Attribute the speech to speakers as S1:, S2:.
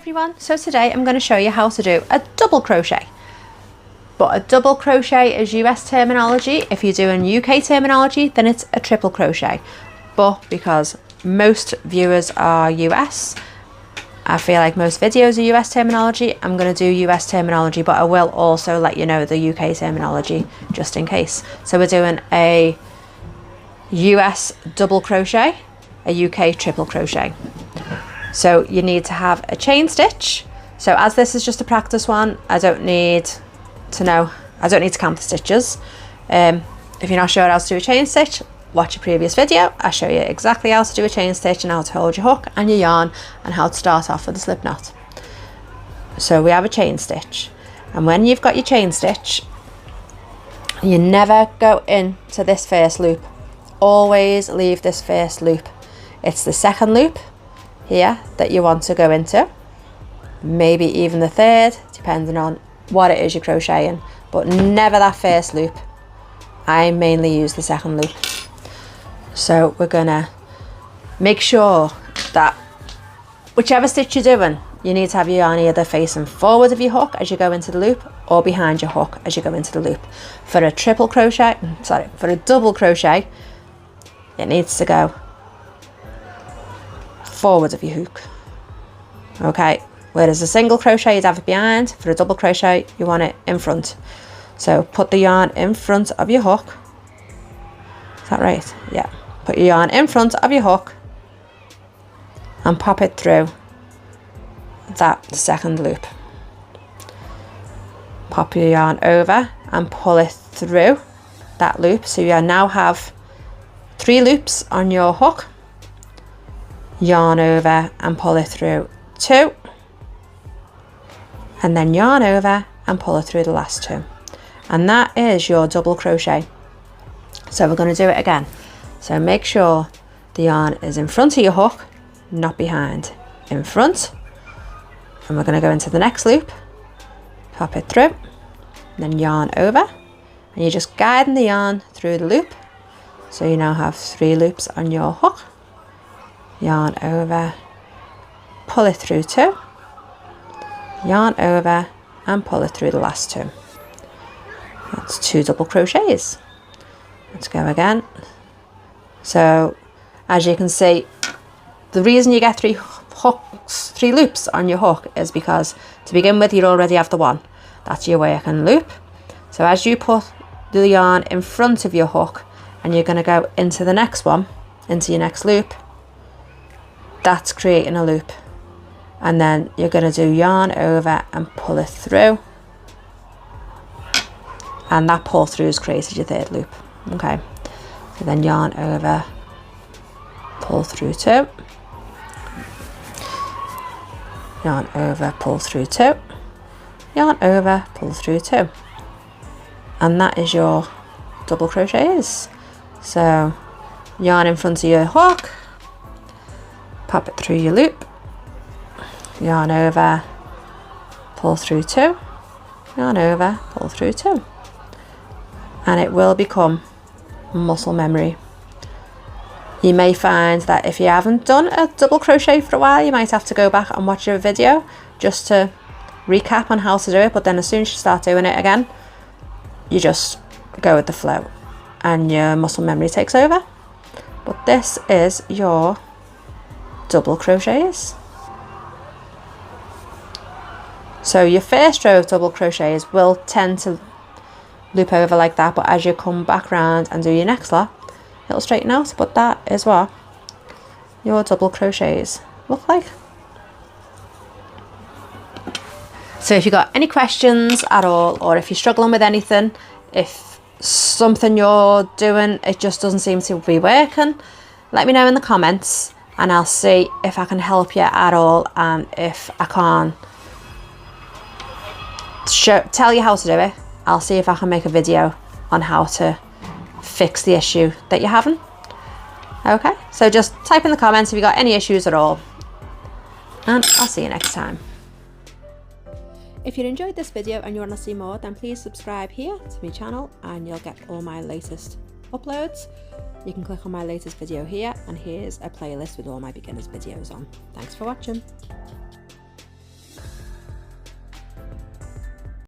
S1: everyone, so today I'm going to show you how to do a double crochet. But a double crochet is US terminology. If you're doing UK terminology, then it's a triple crochet. But because most viewers are US, I feel like most videos are US terminology, I'm going to do US terminology, but I will also let you know the UK terminology just in case. So we're doing a US double crochet, a UK triple crochet. So you need to have a chain stitch. So as this is just a practice one, I don't need to count the stitches. If you're not sure how to do a chain stitch, watch a previous video. I'll show you exactly how to do a chain stitch and how to hold your hook and your yarn and how to start off with a slip knot. So we have a chain stitch, and when you've got your chain stitch, you never go into this first loop. Always leave this first loop. It's the second loop here that you want to go into, maybe even the third, depending on what it is you're crocheting, but never that first loop. I mainly use the second loop. So we're gonna make sure that whichever stitch you're doing, you need to have your yarn either facing forward of your hook as you go into the loop or behind your hook as you go into the loop. For a double crochet, it needs to go forward of your hook. Okay, whereas a single crochet you'd have it behind, for a double crochet you want it in front. So put the yarn in front of your hook. Is that right? Yeah. Put your yarn in front of your hook and pop it through that second loop. Pop your yarn over and pull it through that loop. So you now have 3 loops on your hook. Yarn over and pull it through 2, and then yarn over and pull it through the last 2, and that is your double crochet. So we're going to do it again. So make sure the yarn is in front of your hook, not behind. In front, and we're going to go into the next loop, pop it through, then yarn over, and you're just guiding the yarn through the loop. So you now have 3 loops on your hook. Yarn over, pull it through 2, yarn over and pull it through the last 2. That's 2 double crochets. Let's go again. So as you can see, the reason you get 3 loops on your hook is because to begin with you already have the 1. That's your working loop. So as you put the yarn in front of your hook and you're going to go into the next one, into your next loop, that's creating a loop, and then you're going to do yarn over and pull it through, and that pull through has created your 3rd loop. Okay, so then yarn over, pull through 2, yarn over, pull through 2, yarn over, pull through 2, and that is your double crochets. So yarn in front of your hook, pop it through your loop, yarn over, pull through 2, yarn over, pull through 2, and it will become muscle memory. You may find that if you haven't done a double crochet for a while, you might have to go back and watch a video just to recap on how to do it, but then as soon as you start doing it again, you just go with the flow and your muscle memory takes over. But this is your double crochets. So your first row of double crochets will tend to loop over like that, but as you come back round and do your next lot, it'll straighten out. But that is what your double crochets look like. So if you've got any questions at all, or if you're struggling with anything, if something you're doing it just doesn't seem to be working, let me know in the comments and I'll see if I can help you at all, and if I can't tell you how to do it, I'll see if I can make a video on how to fix the issue that you're having. Okay, so just type in the comments if you've got any issues at all, and I'll see you next time. If you enjoyed this video and you want to see more, then please subscribe here to my channel and you'll get all my latest uploads. You can click on my latest video here, and here's a playlist with all my beginners videos on. Thanks for watching.